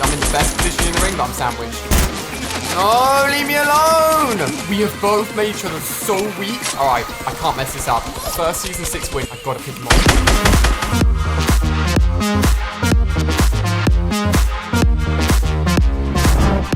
I'm in the best position in the ring, but I'm sandwiched. Oh, leave me alone! We have both made each other so weak. Alright, I can't mess this up. First season 6 win. I've got to pick him up.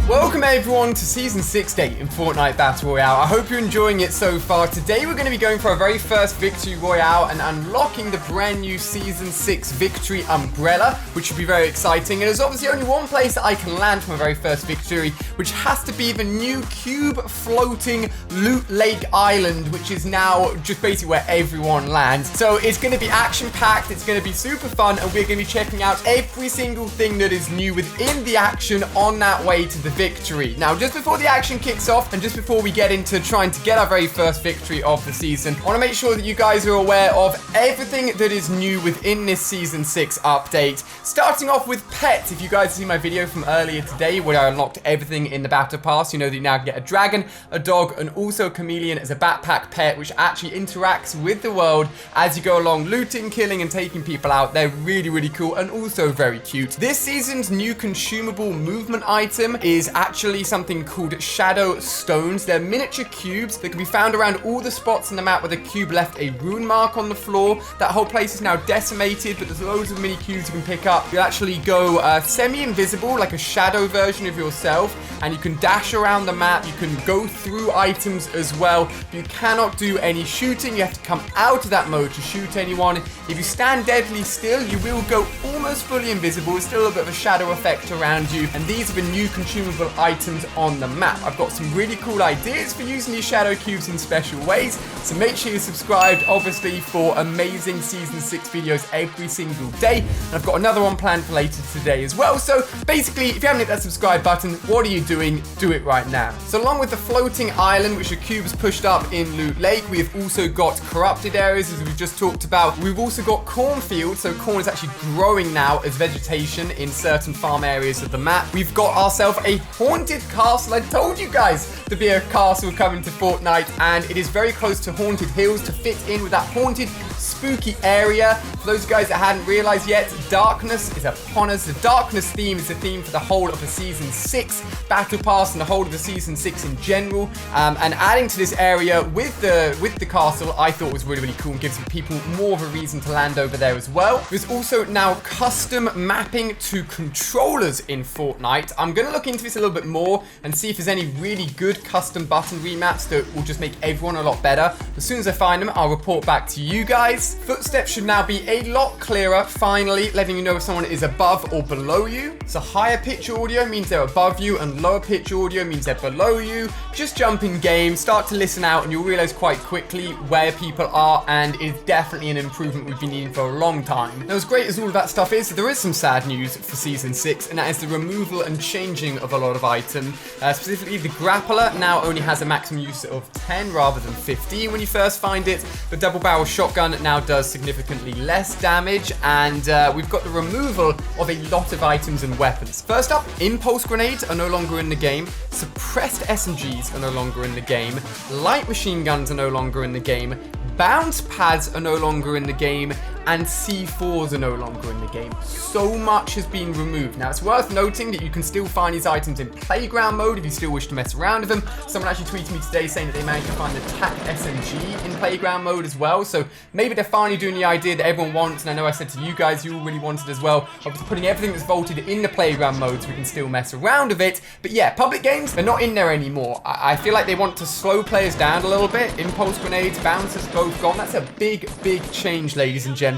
Welcome everyone to Season 6 day in Fortnite Battle Royale. I hope you're enjoying it so far. Today we're going to be going for our very first Victory Royale and unlocking the brand new Season 6 Victory Umbrella, which should be very exciting. And there's obviously only one place that I can land for my very first victory, which has to be the new cube floating Loot Lake Island, which is now just basically where everyone lands. So it's going to be action-packed, it's going to be super fun, and we're going to be checking out every single thing that is new within the action on that way to the victory. Now, just before the action kicks off and just before we get into trying to get our very first victory of the season, I want to make sure that you guys are aware of everything that is new within this Season 6 update. Starting off with pets. If you guys see my video from earlier today where I unlocked everything in the Battle Pass, you know that you now get a dragon, a dog, and also a chameleon as a backpack pet, which actually interacts with the world as you go along, looting, killing, and taking people out. They're really, really cool and also very cute. This season's new consumable movement item is actually something called shadow stones. They're miniature cubes that can be found around all the spots in the map where the cube left a rune mark on the floor. That whole place is now decimated, but there's loads of mini cubes you can pick up. You'll actually go semi-invisible, like a shadow version of yourself, and you can dash around the map. You can go through items as well. You cannot do any shooting. You have to come out of that mode to shoot anyone. If you stand deadly still, you will go almost fully invisible. There's still a bit of a shadow effect around you, and these are the new consumable items on the map. I've got some really cool ideas for using these shadow cubes in special ways, so make sure you're subscribed, obviously, for amazing Season 6 videos every single day. And I've got another one planned for later today as well. So basically, if you haven't hit that subscribe button, what are you doing? Do it right now. So along with the floating island, which are cubes pushed up in Loot Lake, we have also got corrupted areas, as we've just talked about. We've also got cornfields, so corn is actually growing now as vegetation in certain farm areas of the map. We've got ourselves a haunted castle. I told you guys to be a castle coming to Fortnite, and it is very close to Haunted Hills to fit in with that haunted spooky area. For those guys that hadn't realized yet, darkness is upon us. The darkness theme is the theme for the whole of the Season 6 Battle Pass and the whole of the Season 6 in general. And adding to this area with the castle, I thought was really, really cool and gives people more of a reason to land over there as well. There's also now custom mapping to controllers in Fortnite. I'm going to look into this a little bit more and see if there's any really good custom button remaps that will just make everyone a lot better. As soon as I find them, I'll report back to you guys. Footsteps should now be a lot clearer, finally, letting you know if someone is above or below you. So higher pitch audio means they're above you, and lower pitch audio means they're below you. Just jump in game, start to listen out, and you'll realize quite quickly where people are, and it's definitely an improvement we've been needing for a long time. Now, as great as all of that stuff is, there is some sad news for Season 6, and that is the removal and changing of a lot of items. Specifically, the grappler now only has a maximum use of 10 rather than 15 when you first find it. The double barrel shotgun now does significantly less damage, and we've got the removal of a lot of items and weapons. First up, impulse grenades are no longer in the game, suppressed SMGs are no longer in the game, light machine guns are no longer in the game, bounce pads are no longer in the game, and C4s are no longer in the game. So much has been removed. Now, it's worth noting that you can still find these items in playground mode if you still wish to mess around with them. Someone actually tweeted me today saying that they managed to find the TAC SMG in playground mode as well. So maybe they're finally doing the idea that everyone wants, and I know I said to you guys you all really wanted as well, of putting everything that's vaulted in the playground mode so we can still mess around with it. But yeah, public games, they're not in there anymore. I feel like they want to slow players down a little bit. Impulse grenades, bouncers, both gone. That's a big, big change, ladies and gentlemen.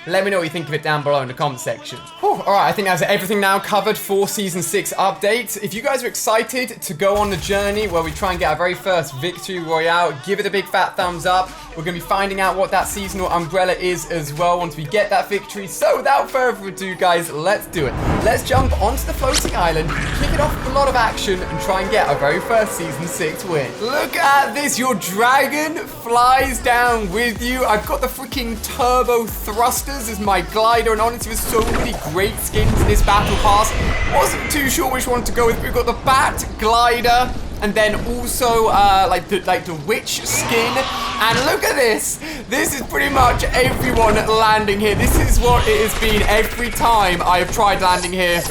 Let me know what you think of it down below in the comment section. Alright, I think that's everything now covered for Season 6 updates. If you guys are excited to go on the journey where we try and get our very first Victory Royale, give it a big fat thumbs up. We're going to be finding out what that seasonal umbrella is as well once we get that victory. So without further ado, guys, let's do it. Let's jump onto the floating island, kick it off with a lot of action, and try and get our very first Season 6 win. Look at this. Your dragon flies down with you. I've got the freaking turbo thrusters as my glider, and honestly, there's so many great skins in this battle pass. Wasn't too sure which one to go with. We've got the bat glider, and then also like the witch skin. And look at this. This is pretty much everyone landing here. This is what it has been every time I have tried landing here.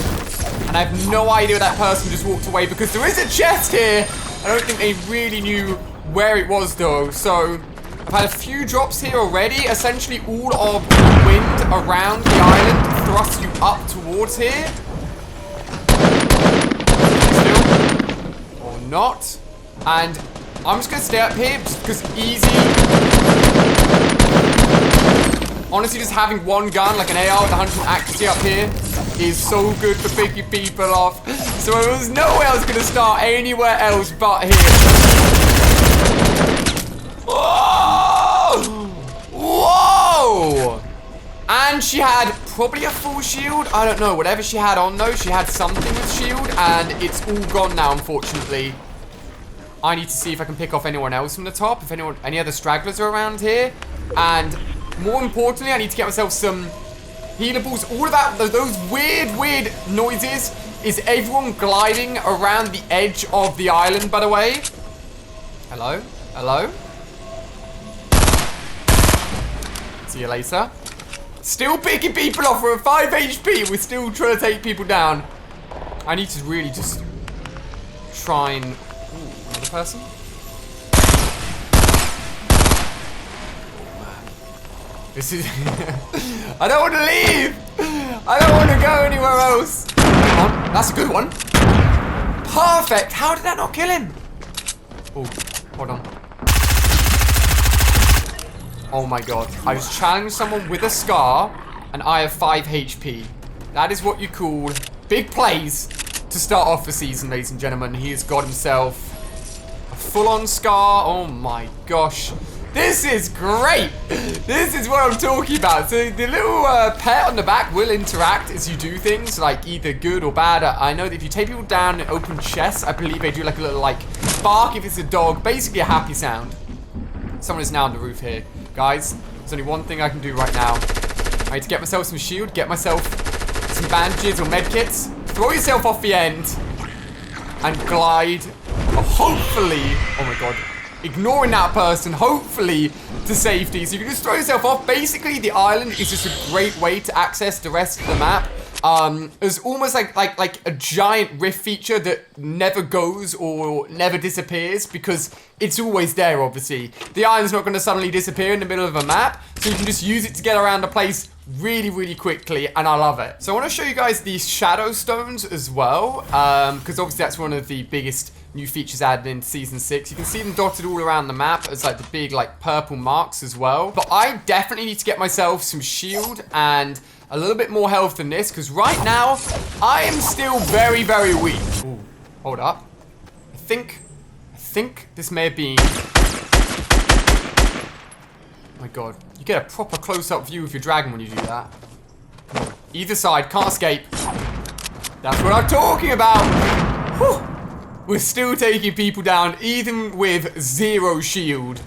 And I have no idea where that person just walked away because there is a chest here. I don't think they really knew where it was though. So I've had a few drops here already. Essentially all of the wind around the island thrusts you up towards here. Still. Or not. And I'm just going to stay up here just because easy. Honestly, just having one gun, like an AR with 100 accuracy up here, is so good for picking people off. So there was no way I was going to start anywhere else but here. Whoa! Whoa! And she had probably a full shield. I don't know. Whatever she had on, though, she had something with shield. And it's all gone now, unfortunately. I need to see if I can pick off anyone else from the top. If any other stragglers are around here. And more importantly, I need to get myself some healables. All of that, those weird noises is everyone gliding around the edge of the island, by the way. Hello? Hello? See you later. Still picking people off. We're at 5 HP. We're still trying to take people down. I need to really just try and... Ooh, another person? This is... I don't want to leave! I don't want to go anywhere else! Come on, that's a good one. Perfect! How did that not kill him? Oh, hold on. Oh my god. I just challenged someone with a scar, and I have 5 HP. That is what you call big plays to start off the season, ladies and gentlemen. He has got himself a full-on scar. Oh my gosh. This is great! This is what I'm talking about. So the little pet on the back will interact as you do things, like either good or bad. I know that if you take people down and open chests, I believe they do like a little like bark if it's a dog. Basically a happy sound. Someone is now on the roof here. Guys, there's only one thing I can do right now. I need to get myself some shield, get myself some bandages or medkits. Throw yourself off the end and glide. Hopefully, oh my god. Ignoring that person, hopefully, to safety. So you can just throw yourself off. Basically, the island is just a great way to access the rest of the map. There's almost like a giant rift feature that never goes or never disappears because it's always there, obviously. The island's not going to suddenly disappear in the middle of a map, so you can just use it to get around the place really quickly, and I love it. So I want to show you guys these shadow stones as well, because obviously that's one of the biggest new features added in Season 6. You can see them dotted all around the map as like the big like purple marks as well. But I definitely need to get myself some shield and a little bit more health than this, because right now I am still very weak. Ooh, hold up. I think this may have been... Oh my god. You get a proper close-up view of your dragon when you do that. Either side, can't escape. That's what I'm talking about. Whew. We're still taking people down, even with 0 shield.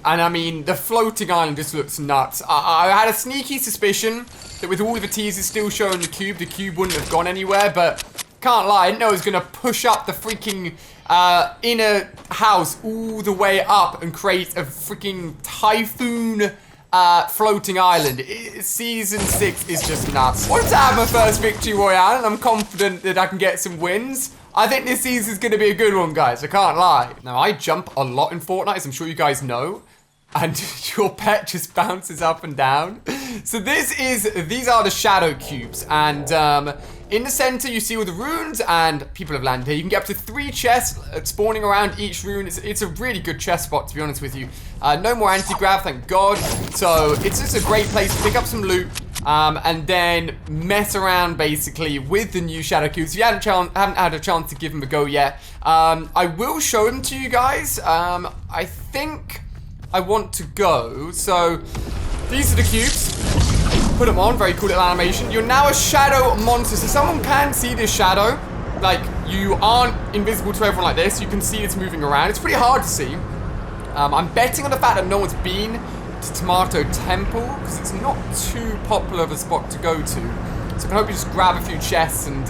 And I mean, the floating island just looks nuts. I had a sneaky suspicion that with all of the teasers still showing the cube wouldn't have gone anywhere, but can't lie, I didn't know it was going to push up the freaking inner house all the way up and create a freaking typhoon floating island. Season 6 is just nuts. I wanted to have my first victory royale, and I'm confident that I can get some wins. I think this season's going to be a good one, guys. I can't lie. Now, I jump a lot in Fortnite, as I'm sure you guys know. And your pet just bounces up and down. So these are the shadow cubes. And in the center, you see all the runes, and people have landed here. You can get up to 3 chests spawning around each rune. It's a really good chest spot, to be honest with you. No more anti-grav, thank God. So it's just a great place to pick up some loot. And then mess around basically with the new shadow cubes. If you haven't had a chance to give them a go yet, I will show them to you guys. I think I want to go. So these are the cubes. Put them on, very cool little animation. You're now a shadow monster, so someone can see this shadow. Like, you aren't invisible to everyone like this. You can see it's moving around. It's pretty hard to see. I'm betting on the fact that no one's been to Tomato Temple, because it's not too popular of a spot to go to. So I can hope you just grab a few chests and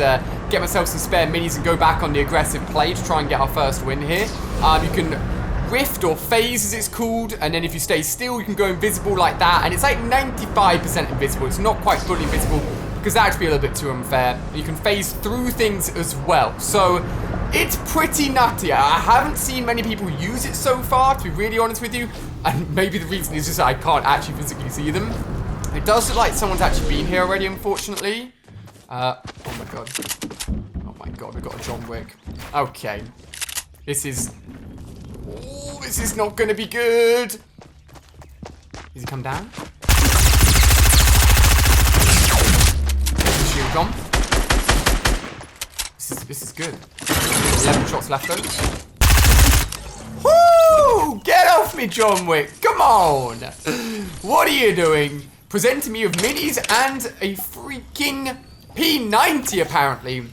get myself some spare minis and go back on the aggressive play to try and get our first win here. You can rift or phase as it's called, and then if you stay still you can go invisible like that, and it's like 95% invisible. It's not quite fully invisible because that'd be a little bit too unfair. You can phase through things as well. So it's pretty nutty. I haven't seen many people use it so far, to be really honest with you. And maybe the reason is just that I can't actually physically see them. It does look like someone's actually been here already, unfortunately. Oh my god. Oh my god, we've got a John Wick. Okay. This is not going to be good. Does he come down? Shield gone. This is good. 11 shots left though. Woo! Get off me, John Wick. Come on. What are you doing? Presenting me with minis and a freaking P90 apparently.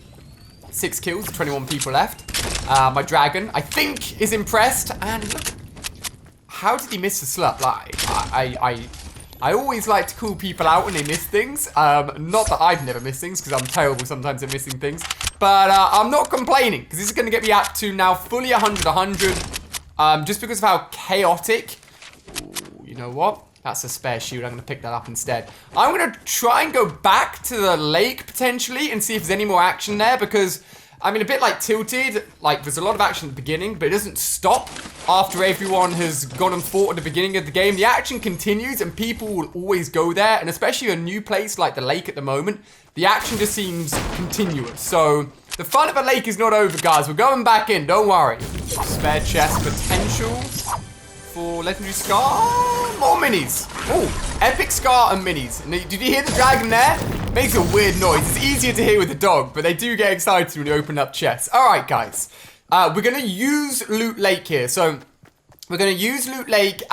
6 kills, 21 people left. My dragon, I think, is impressed. And look, how did he miss the slurp? Like, I always like to call people out when they miss things. Not that I've never missed things, because I'm terrible sometimes at missing things. But I'm not complaining, because this is going to get me up to now fully 100. Just because of how chaotic. Ooh, you know what? That's a spare shield. I'm going to pick that up instead. I'm going to try and go back to the lake, potentially, and see if there's any more action there, because, I mean, a bit like Tilted, like, there's a lot of action at the beginning, but it doesn't stop after everyone has gone and fought at the beginning of the game. The action continues, and people will always go there, and especially a new place like the lake at the moment, the action just seems continuous. So, the fun of the lake is not over, guys. We're going back in, don't worry. Spare chest potential for Legendary Scar. More minis. Oh, Epic Scar and minis. And did you hear the dragon there? Makes a weird noise. It's easier to hear with the dog, but they do get excited when you open up chests. All right, guys. We're going to use Loot Lake here. So, we're going to use Loot Lake.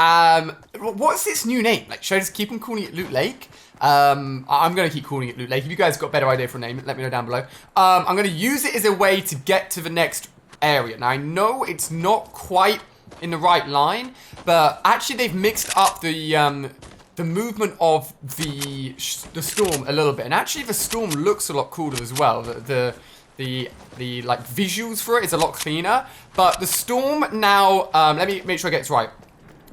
What's its new name? Like, should I just keep on calling it Loot Lake? I'm going to keep calling it Loot Lake. If you guys got a better idea for a name, let me know down below. I'm going to use it as a way to get to the next area. Now, I know it's not quite in the right line, but actually they've mixed up the movement of the storm a little bit, and actually the storm looks a lot cooler as well. The like visuals for it is a lot cleaner, but the storm now, let me make sure I get this right.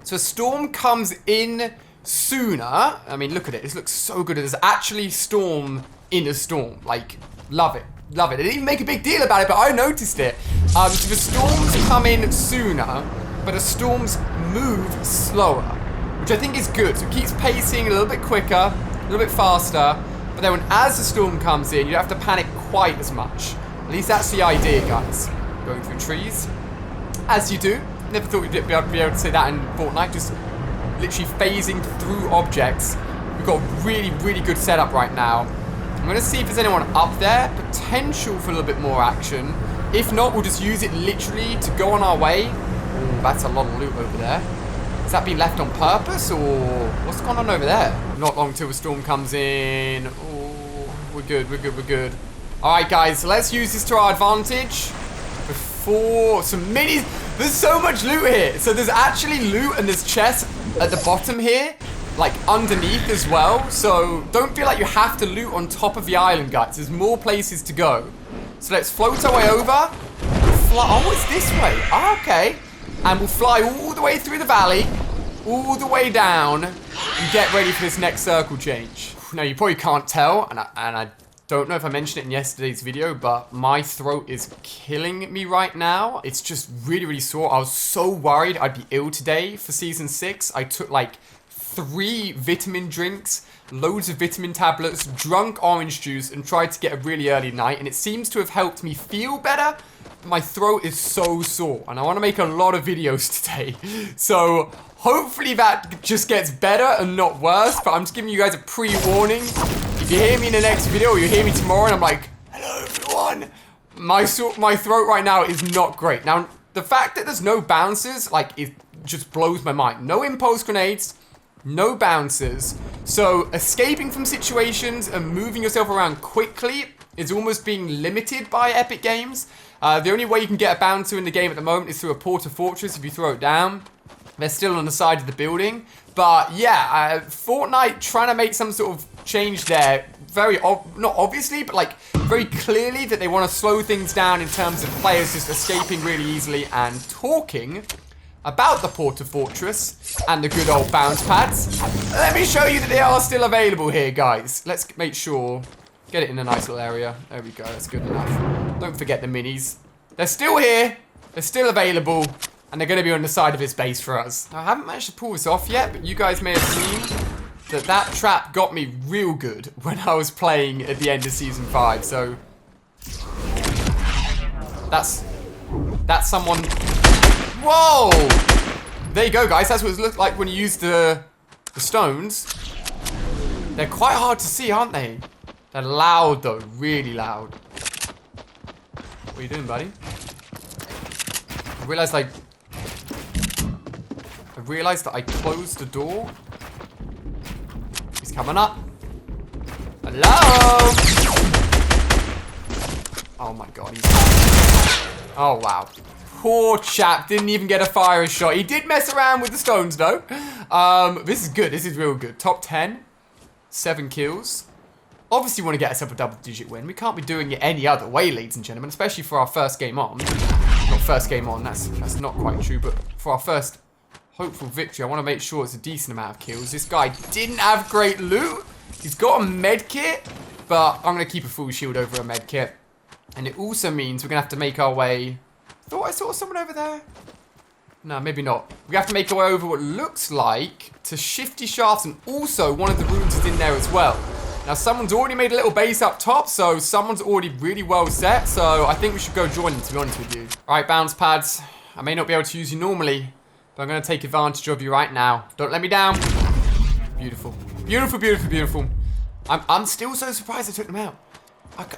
So a storm comes in sooner. I mean, look at it. This looks so good. There's actually storm in a storm. Like, love it. Love it. They didn't even make a big deal about it, but I noticed it. So the storms come in sooner, but the storms move slower, which I think is good. So it keeps pacing a little bit quicker, a little bit faster. But then as the storm comes in, you don't have to panic quite as much. At least that's the idea, guys. Going through trees, as you do. Never thought you'd be able to say that in Fortnite. Just literally phasing through objects. We've got a really, really good setup right now. I'm going to see if there's anyone up there. Potential for a little bit more action. If not, we'll just use it literally to go on our way. Ooh, that's a lot of loot over there. Has that been left on purpose, or what's going on over there? Not long till the storm comes in. Oh, we're good, we're good, we're good. All right, guys, so let's use this to our advantage. Before some minis. There's so much loot here. So there's actually loot and there's chests at the bottom here, like underneath as well. So don't feel like you have to loot on top of the island, guys. There's more places to go. So let's float our way over. Oh, it's this way. Oh, okay. And we'll fly all the way through the valley, all the way down, and get ready for this next circle change. Now, you probably can't tell, and I don't know if I mentioned it in yesterday's video, but my throat is killing me right now. It's just really, really sore. I was so worried I'd be ill today for Season 6. I took like 3 vitamin drinks, loads of vitamin tablets, drunk orange juice, and tried to get a really early night, and it seems to have helped me feel better. My throat is so sore, and I want to make a lot of videos today. So hopefully that just gets better and not worse, but I'm just giving you guys a pre-warning. If you hear me in the next video, or you hear me tomorrow, and I'm like, hello everyone, my throat right now is not great. Now, the fact that there's no bouncers, like, it just blows my mind. No impulse grenades, no bouncers. So escaping from situations and moving yourself around quickly is almost being limited by Epic Games. The only way you can get a bouncer in the game at the moment is through a porta fortress if you throw it down. They're still on the side of the building. But yeah, Fortnite trying to make some sort of change there. Very, not obviously, but like very clearly that they want to slow things down in terms of players just escaping really easily. And talking about the porta fortress and the good old bounce pads, let me show you that they are still available here, guys. Let's make sure Get it in a nice little area. There we go. That's good enough. Don't forget the minis. They're still here. They're still available. And they're going to be on the side of his base for us. Now, I haven't managed to pull this off yet, but you guys may have seen that that trap got me real good when I was playing at the end of Season 5. So, that's someone... Whoa! There you go, guys. That's what it looked like when you used the stones. They're quite hard to see, aren't they? They're loud, though. Really loud. What are you doing, buddy? I realized that I closed the door. He's coming up. Hello? Oh my god, he's... Oh wow. Poor chap, didn't even get a fire shot. He did mess around with the stones though. This is good, this is real good. Top 10, 7 kills. Obviously want to get ourselves a double-digit win. We can't be doing it any other way, ladies and gentlemen, especially for our first game on. Not first game on, that's not quite true, but for our first hopeful victory, I want to make sure it's a decent amount of kills. This guy didn't have great loot. He's got a med kit, but I'm going to keep a full shield over a med kit. And it also means we're going to have to make our way... Thought I saw someone over there. No, maybe not. We have to make our way over what looks like to Shifty Shafts, and also one of the rooms is in there as well. Now, someone's already made a little base up top, so someone's already really well set, so I think we should go join them, to be honest with you. All right, bounce pads. I may not be able to use you normally, but I'm going to take advantage of you right now. Don't let me down. Beautiful. Beautiful, beautiful, beautiful. I'm still so surprised I took them out.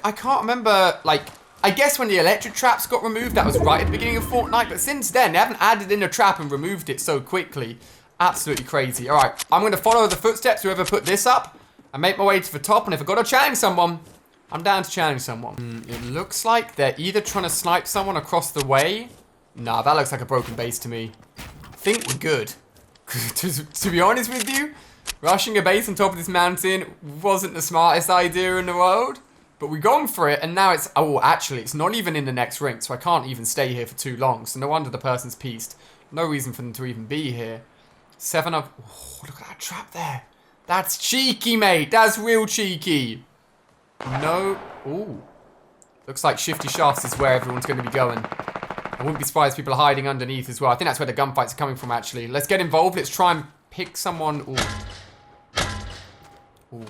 I can't remember, like... I guess when the electric traps got removed, that was right at the beginning of Fortnite, but since then, they haven't added in a trap and removed it so quickly. Absolutely crazy. All right, I'm going to follow the footsteps, whoever put this up, and make my way to the top, and if I've got to challenge someone, I'm down to challenge someone. It looks like they're either trying to snipe someone across the way. Nah, that looks like a broken base to me. I think we're good. to be honest with you, rushing a base on top of this mountain wasn't the smartest idea in the world. But we've gone for it, and now it's... Oh, actually, it's not even in the next ring, so I can't even stay here for too long. So no wonder the person's pieced. No reason for them to even be here. 7 up... Oh, look at that trap there. That's cheeky, mate. That's real cheeky. No... Ooh. Looks like Shifty Shafts is where everyone's going to be going. I wouldn't be surprised if people are hiding underneath as well. I think that's where the gunfights are coming from, actually. Let's get involved. Let's try and pick someone... Ooh. Ooh.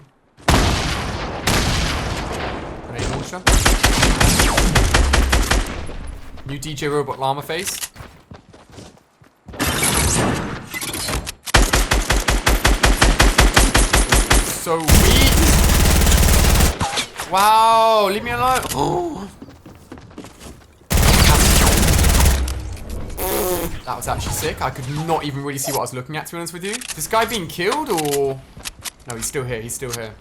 Grenade launcher. New DJ Robot Llama face. So weak. Wow, leave me alone. Oh. That was actually sick. I could not even really see what I was looking at, to be honest with you. This guy being killed or... No, he's still here. He's still here.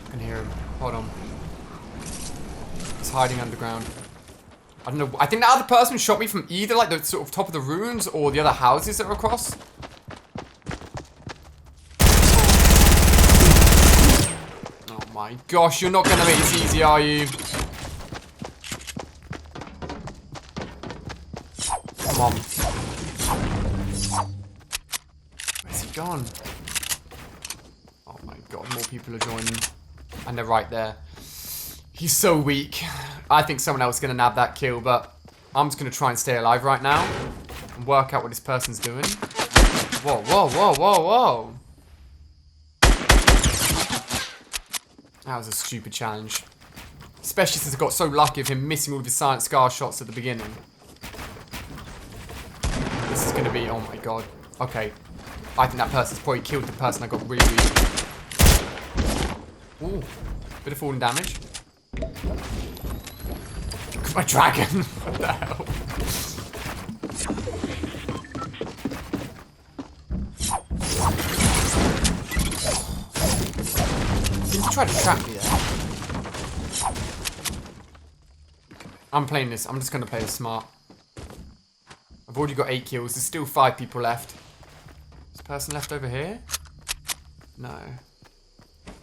I can hear him. Hold on. He's hiding underground. I don't know. I think the other person shot me from either like the sort of top of the ruins or the other houses that are across. Oh my gosh, you're not going to make this easy, are you? Come on. Where's he gone? Oh my god, more people are joining. And they're right there. He's so weak. I think someone else is going to nab that kill, but I'm just going to try and stay alive right now and work out what this person's doing. Whoa, whoa, whoa, whoa, whoa. That was a stupid challenge. Especially since I got so lucky of him missing all of his silent scar shots at the beginning. This is going to be... Oh my god. Okay. I think that person's probably killed the person I got really weak. Ooh. Bit of falling damage. Look at my dragon. What the hell? Didn't you try to trap me there? I'm playing this. I'm just going to play this smart. I've already got 8 kills. There's still 5 people left. Is this person left over here? No.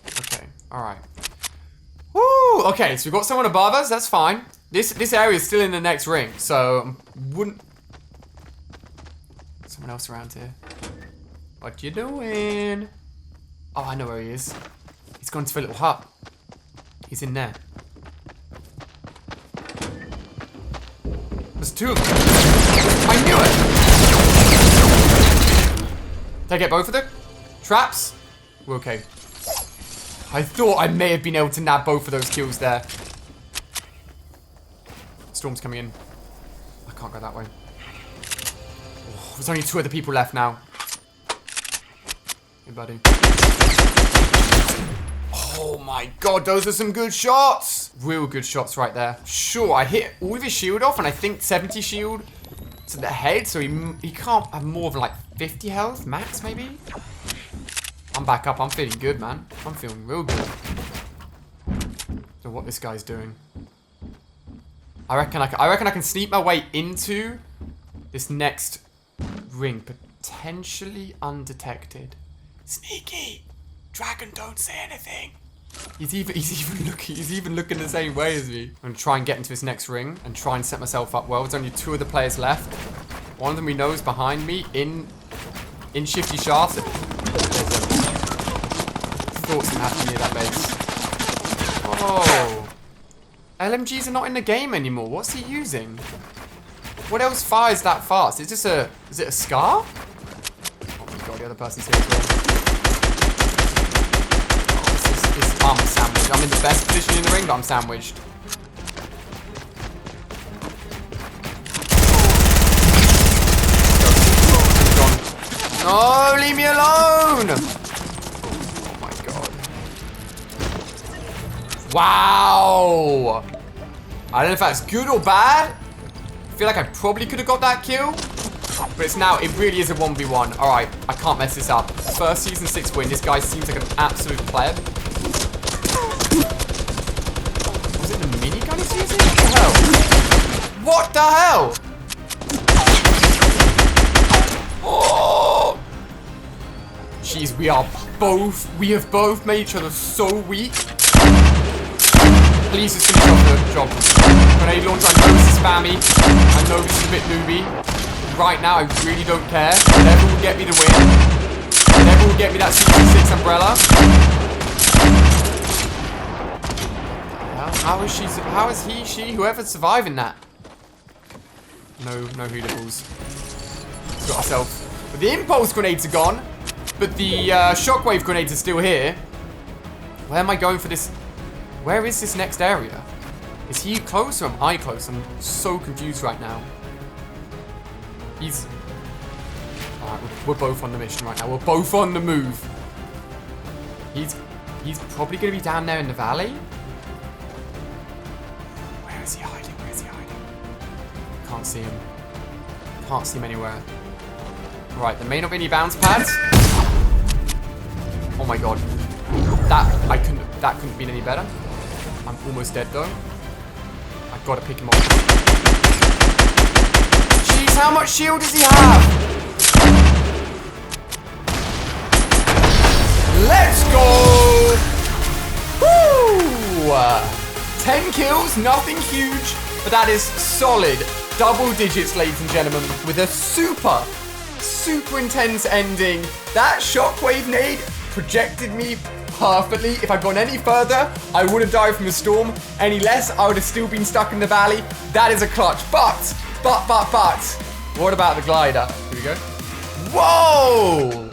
Okay. Alright. Woo! Okay, so we've got someone above us. That's fine. This area is still in the next ring, so wouldn't... Someone else around here. What you doing? Oh, I know where he is. He's gone to a little hut. He's in there. There's two of them. I knew it! Did I get both of them? Traps? We're okay. I thought I may have been able to nab both of those kills there. Storm's coming in. I can't go that way. Oh, there's only two other people left now. Hey, buddy. Oh my god, those are some good shots! Real good shots right there. Sure, I hit all of his shield off, and I think 70 shield to the head, so he can't have more than like 50 health max, maybe? I'm back up. I'm feeling good, man. I'm feeling real good. So what this guy's doing. I reckon I can sneak my way into this next ring, potentially undetected. Sneaky! Dragon, don't say anything. He's even looking the same way as me. I'm gonna try and get into this next ring and try and set myself up well. There's only two of the players left. One of them we know is behind me in shifty shafts. Thought something happened near that base. Oh. LMGs are not in the game anymore. What's he using? What else fires that fast? Is it a scar? Oh my god, the other person's here as well. Oh, I'm sandwiched. I'm in the best position in the ring, but I'm sandwiched. No, leave me alone! Oh my god. Wow! I don't know if that's good or bad. I feel like I probably could have got that kill. But it's now, it really is a 1v1. Alright, I can't mess this up. First season 6 win. This guy seems like an absolute pleb. Was it the minigun he's using? What the hell? What the hell? Oh! Jeez, we have both made each other so weak. Please just finish off the job. Grenade launcher, I know this is spammy. I know this is a bit newbie. Right now, I really don't care. Whatever will get me the win. Whatever will get me that season 6 umbrella. How is she, whoever's surviving that? No healables. Got ourselves. But the impulse grenades are gone. But the shockwave grenades are still here. Where am I going for this? Where is this next area? Is he close or am I close? I'm so confused right now. Alright, we're both on the mission right now. We're both on the move. He's probably going to be down there in the valley. Where is he hiding? Where is he hiding? Can't see him. Can't see him anywhere. Right, there may not be any bounce pads. Oh my god. That couldn't have been any better. I'm almost dead though. I've got to pick him up. Jeez, how much shield does he have? Let's go! Woo! 10 kills, nothing huge, but that is solid double digits, ladies and gentlemen, with a super intense ending. That shockwave nade projected me perfectly. If I'd gone any further, I would have died from the storm. Any less, I would have still been stuck in the valley. That is a clutch. But, what about the glider? Here we go. Whoa!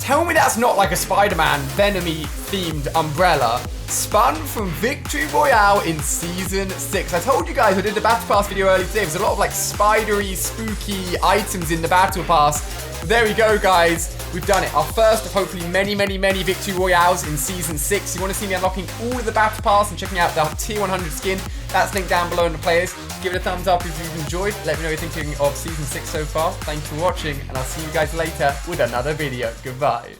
Tell me that's not like a Spider-Man Venom-y themed umbrella spun from Victory Royale in Season 6. I told you guys I did the Battle Pass video earlier today. There's a lot of like spidery, spooky items in the Battle Pass. There we go, guys. We've done it. Our first of hopefully many Victory Royales in Season 6. You want to see me unlocking all of the Battle Pass and checking out the Tier 100 skin? That's linked down below in the players. Give it a thumbs up if you've enjoyed. Let me know what you're thinking of Season 6 so far. Thanks for watching, and I'll see you guys later with another video. Goodbye.